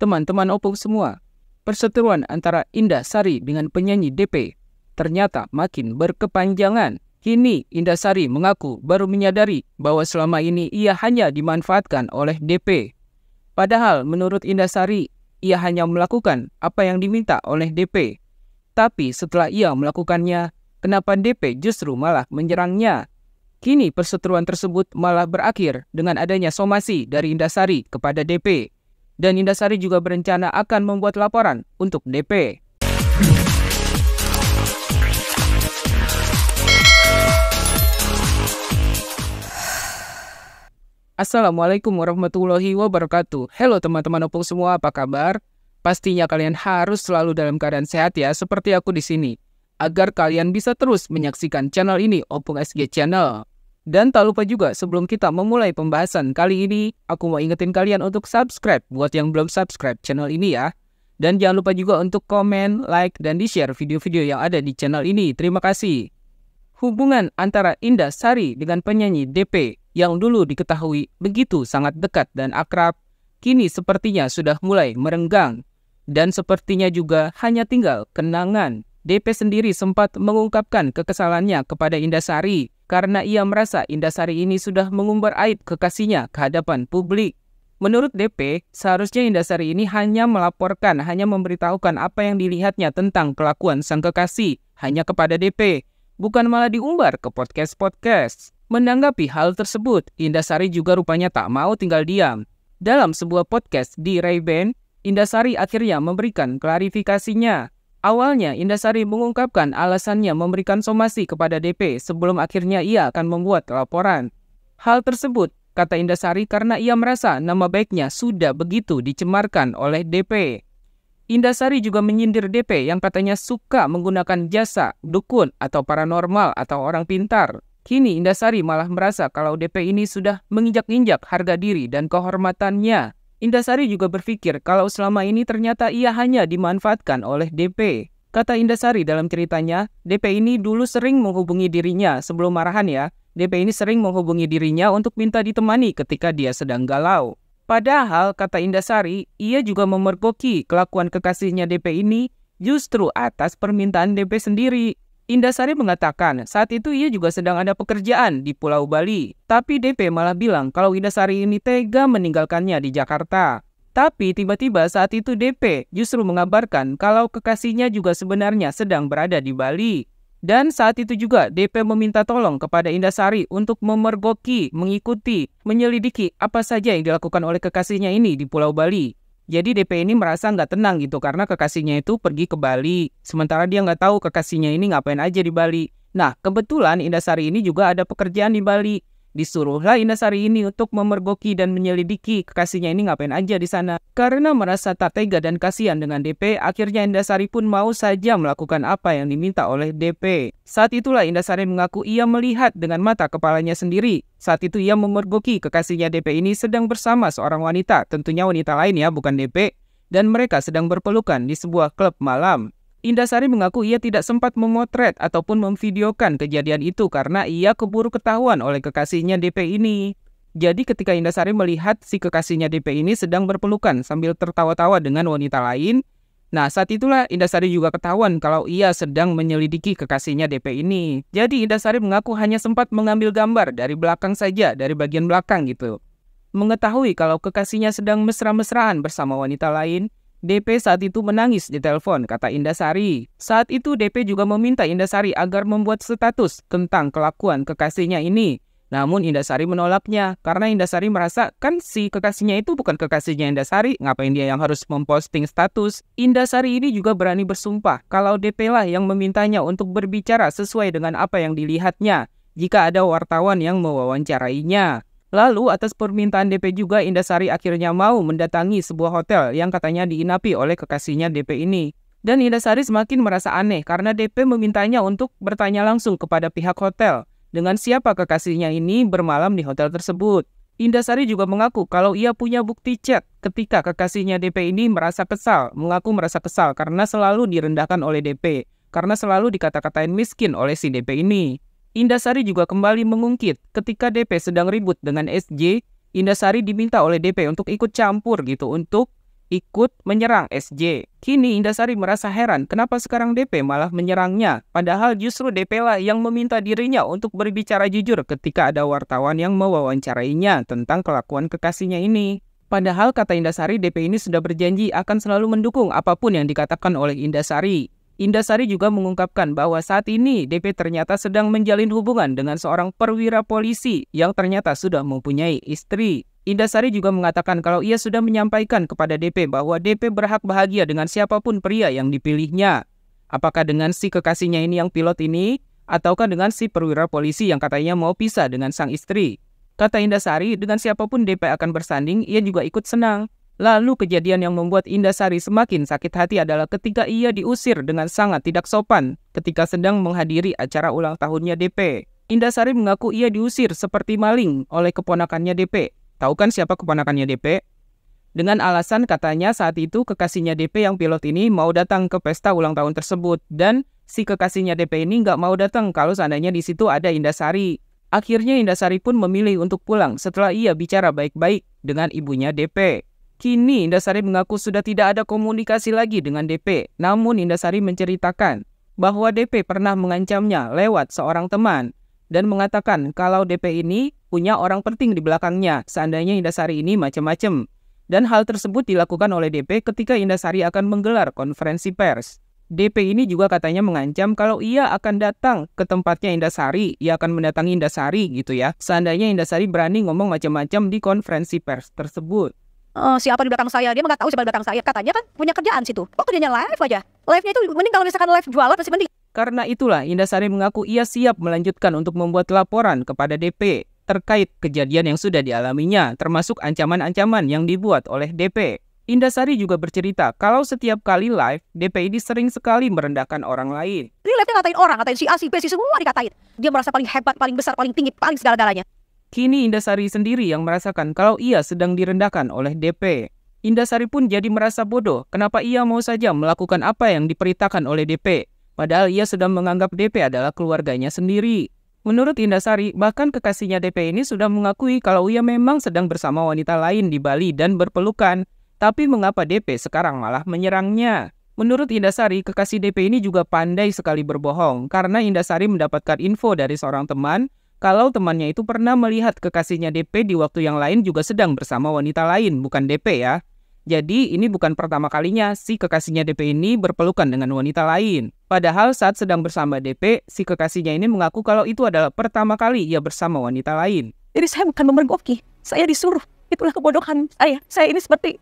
Teman-teman opung semua, perseteruan antara Indasari dengan penyanyi DP ternyata makin berkepanjangan. Kini Indasari mengaku baru menyadari bahwa selama ini ia hanya dimanfaatkan oleh DP. Padahal menurut Indasari, ia hanya melakukan apa yang diminta oleh DP. Tapi setelah ia melakukannya, kenapa DP justru malah menyerangnya? Kini perseteruan tersebut malah berakhir dengan adanya somasi dari Indasari kepada DP. Dan Indasari juga berencana akan membuat laporan untuk DP. Assalamualaikum warahmatullahi wabarakatuh. Halo teman-teman opung semua, apa kabar? Pastinya kalian harus selalu dalam keadaan sehat ya, seperti aku di sini. Agar kalian bisa terus menyaksikan channel ini, Opung SG Channel. Dan tak lupa juga sebelum kita memulai pembahasan kali ini, aku mau ingetin kalian untuk subscribe buat yang belum subscribe channel ini ya. Dan jangan lupa juga untuk komen, like, dan di-share video-video yang ada di channel ini. Terima kasih. Hubungan antara Indasari dengan penyanyi DP yang dulu diketahui begitu sangat dekat dan akrab, kini sepertinya sudah mulai merenggang. Dan sepertinya juga hanya tinggal kenangan. DP sendiri sempat mengungkapkan kekesalannya kepada Indasari karena ia merasa Indasari ini sudah mengumbar aib kekasihnya ke hadapan publik. Menurut DP, seharusnya Indasari ini hanya melaporkan, hanya memberitahukan apa yang dilihatnya tentang kelakuan sang kekasih hanya kepada DP, bukan malah diumbar ke podcast-podcast. Menanggapi hal tersebut, Indasari juga rupanya tak mau tinggal diam. Dalam sebuah podcast di Ray-Ban, Indasari akhirnya memberikan klarifikasinya. Awalnya, Indasari mengungkapkan alasannya memberikan somasi kepada DP sebelum akhirnya ia akan membuat laporan. Hal tersebut, kata Indasari, karena ia merasa nama baiknya sudah begitu dicemarkan oleh DP. Indasari juga menyindir DP yang katanya suka menggunakan jasa dukun atau paranormal atau orang pintar. Kini Indasari malah merasa kalau DP ini sudah menginjak-injak harga diri dan kehormatannya. Indasari juga berpikir kalau selama ini ternyata ia hanya dimanfaatkan oleh DP. Kata Indasari dalam ceritanya, DP ini dulu sering menghubungi dirinya sebelum marahan ya. DP ini sering menghubungi dirinya untuk minta ditemani ketika dia sedang galau. Padahal, kata Indasari, ia juga memergoki kelakuan kekasihnya DP ini justru atas permintaan DP sendiri. Indasari mengatakan saat itu ia juga sedang ada pekerjaan di Pulau Bali. Tapi DP malah bilang kalau Indasari ini tega meninggalkannya di Jakarta. Tapi tiba-tiba saat itu DP justru mengabarkan kalau kekasihnya juga sebenarnya sedang berada di Bali. Dan saat itu juga DP meminta tolong kepada Indasari untuk memergoki, mengikuti, menyelidiki apa saja yang dilakukan oleh kekasihnya ini di Pulau Bali. Jadi DP ini merasa nggak tenang gitu karena kekasihnya itu pergi ke Bali. Sementara dia nggak tahu kekasihnya ini ngapain aja di Bali. Nah, kebetulan Indasari ini juga ada pekerjaan di Bali. Disuruhlah Indasari ini untuk memergoki dan menyelidiki kekasihnya ini ngapain aja di sana. Karena merasa tak tega dan kasihan dengan DP, akhirnya Indasari pun mau saja melakukan apa yang diminta oleh DP. Saat itulah Indasari mengaku ia melihat dengan mata kepalanya sendiri. Saat itu ia memergoki kekasihnya DP ini sedang bersama seorang wanita, tentunya wanita lain ya, bukan DP. Dan mereka sedang berpelukan di sebuah klub malam. Indasari mengaku ia tidak sempat memotret ataupun memvideokan kejadian itu karena ia keburu ketahuan oleh kekasihnya DP ini. Jadi ketika Indasari melihat si kekasihnya DP ini sedang berpelukan sambil tertawa-tawa dengan wanita lain, nah saat itulah Indasari juga ketahuan kalau ia sedang menyelidiki kekasihnya DP ini. Jadi Indasari mengaku hanya sempat mengambil gambar dari belakang saja, dari bagian belakang gitu. Mengetahui kalau kekasihnya sedang mesra-mesraan bersama wanita lain, DP saat itu menangis di telepon, kata Indasari. Saat itu DP juga meminta Indasari agar membuat status tentang kelakuan kekasihnya ini. Namun Indasari menolaknya karena Indasari merasa kan si kekasihnya itu bukan kekasihnya Indasari, ngapain dia yang harus memposting status. Indasari ini juga berani bersumpah kalau DP lah yang memintanya untuk berbicara sesuai dengan apa yang dilihatnya jika ada wartawan yang mewawancarainya. Lalu atas permintaan DP juga Indasari akhirnya mau mendatangi sebuah hotel yang katanya diinapi oleh kekasihnya DP ini. Dan Indasari semakin merasa aneh karena DP memintanya untuk bertanya langsung kepada pihak hotel dengan siapa kekasihnya ini bermalam di hotel tersebut. Indasari juga mengaku kalau ia punya bukti chat ketika kekasihnya DP ini mengaku merasa kesal karena selalu direndahkan oleh DP, karena selalu dikata-katain miskin oleh si DP ini. Indasari juga kembali mengungkit ketika DP sedang ribut dengan SJ, Indasari diminta oleh DP untuk ikut campur gitu untuk ikut menyerang SJ. Kini Indasari merasa heran kenapa sekarang DP malah menyerangnya, padahal justru DP lah yang meminta dirinya untuk berbicara jujur ketika ada wartawan yang mewawancarainya tentang kelakuan kekasihnya ini. Padahal kata Indasari, DP ini sudah berjanji akan selalu mendukung apapun yang dikatakan oleh Indasari. Indasari juga mengungkapkan bahwa saat ini DP ternyata sedang menjalin hubungan dengan seorang perwira polisi yang ternyata sudah mempunyai istri. Indasari juga mengatakan kalau ia sudah menyampaikan kepada DP bahwa DP berhak bahagia dengan siapapun pria yang dipilihnya. Apakah dengan si kekasihnya ini yang pilot ini, ataukah dengan si perwira polisi yang katanya mau pisah dengan sang istri? Kata Indasari, dengan siapapun DP akan bersanding, ia juga ikut senang. Lalu kejadian yang membuat Indasari semakin sakit hati adalah ketika ia diusir dengan sangat tidak sopan ketika sedang menghadiri acara ulang tahunnya DP. Indasari mengaku ia diusir seperti maling oleh keponakannya DP. Tahu kan siapa keponakannya DP? Dengan alasan katanya saat itu kekasihnya DP yang pilot ini mau datang ke pesta ulang tahun tersebut dan si kekasihnya DP ini nggak mau datang kalau seandainya di situ ada Indasari. Akhirnya Indasari pun memilih untuk pulang setelah ia bicara baik-baik dengan ibunya DP. Kini Indasari mengaku sudah tidak ada komunikasi lagi dengan DP. Namun Indasari menceritakan bahwa DP pernah mengancamnya lewat seorang teman dan mengatakan kalau DP ini punya orang penting di belakangnya seandainya Indasari ini macam-macam. Dan hal tersebut dilakukan oleh DP ketika Indasari akan menggelar konferensi pers. DP ini juga katanya mengancam kalau ia akan datang ke tempatnya Indasari, ia akan mendatangi Indasari gitu ya. Seandainya Indasari berani ngomong macam-macam di konferensi pers tersebut. Siapa di belakang saya, dia nggak tahu siapa di belakang saya. Katanya kan punya kerjaan situ. Kok kerjanya live aja? Live-nya itu mending kalau misalkan live jualan masih mending. Karena itulah Indasari mengaku ia siap melanjutkan untuk membuat laporan kepada DP terkait kejadian yang sudah dialaminya, termasuk ancaman-ancaman yang dibuat oleh DP. Indasari juga bercerita kalau setiap kali live, DP ini sering sekali merendahkan orang lain. Ini live-nya ngatain orang, ngatain si A, si B, si semua dikatain. Dia merasa paling hebat, paling besar, paling tinggi, paling segala-galanya. Kini Indasari sendiri yang merasakan kalau ia sedang direndahkan oleh DP. Indasari pun jadi merasa bodoh, kenapa ia mau saja melakukan apa yang diperintahkan oleh DP. Padahal ia sudah menganggap DP adalah keluarganya sendiri. Menurut Indasari, bahkan kekasihnya DP ini sudah mengakui kalau ia memang sedang bersama wanita lain di Bali dan berpelukan. Tapi mengapa DP sekarang malah menyerangnya? Menurut Indasari, kekasih DP ini juga pandai sekali berbohong karena Indasari mendapatkan info dari seorang teman kalau temannya itu pernah melihat kekasihnya DP di waktu yang lain juga sedang bersama wanita lain, bukan DP ya. Jadi ini bukan pertama kalinya si kekasihnya DP ini berpelukan dengan wanita lain. Padahal saat sedang bersama DP, si kekasihnya ini mengaku kalau itu adalah pertama kali ia bersama wanita lain. Jadi saya bukan memergoki, saya disuruh. Itulah kebodohan saya. Saya ini seperti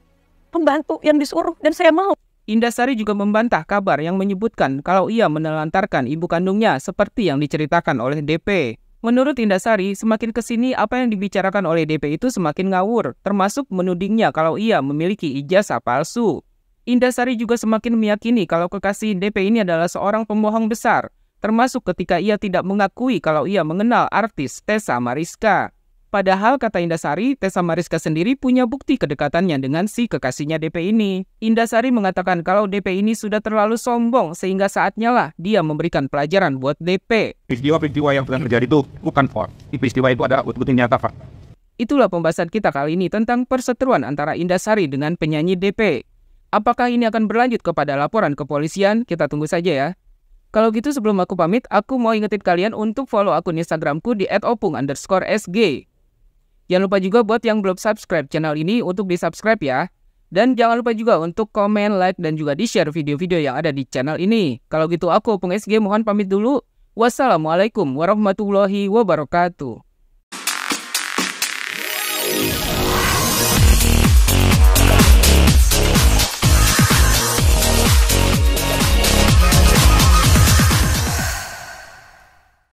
pembantu yang disuruh dan saya mau. Indasari juga membantah kabar yang menyebutkan kalau ia menelantarkan ibu kandungnya seperti yang diceritakan oleh DP. Menurut Indasari, semakin kesini apa yang dibicarakan oleh DP itu semakin ngawur, termasuk menudingnya kalau ia memiliki ijazah palsu. Indasari juga semakin meyakini kalau kekasih DP ini adalah seorang pembohong besar, termasuk ketika ia tidak mengakui kalau ia mengenal artis Tessa Mariska. Padahal kata Indasari, Tessa Mariska sendiri punya bukti kedekatannya dengan si kekasihnya DP ini. Indasari mengatakan kalau DP ini sudah terlalu sombong sehingga saatnya lah dia memberikan pelajaran buat DP. Peristiwa-peristiwa yang pernah terjadi itu bukan hoax. Peristiwa itu ada bukti nyata, Pak. Itulah pembahasan kita kali ini tentang perseteruan antara Indasari dengan penyanyi DP. Apakah ini akan berlanjut kepada laporan kepolisian? Kita tunggu saja ya. Kalau gitu sebelum aku pamit, aku mau ingetin kalian untuk follow akun Instagramku di @opung_sg. Jangan lupa juga buat yang belum subscribe channel ini untuk di-subscribe ya. Dan jangan lupa juga untuk komen, like, dan juga di-share video-video yang ada di channel ini. Kalau gitu aku Opung SG mohon pamit dulu. Wassalamualaikum warahmatullahi wabarakatuh.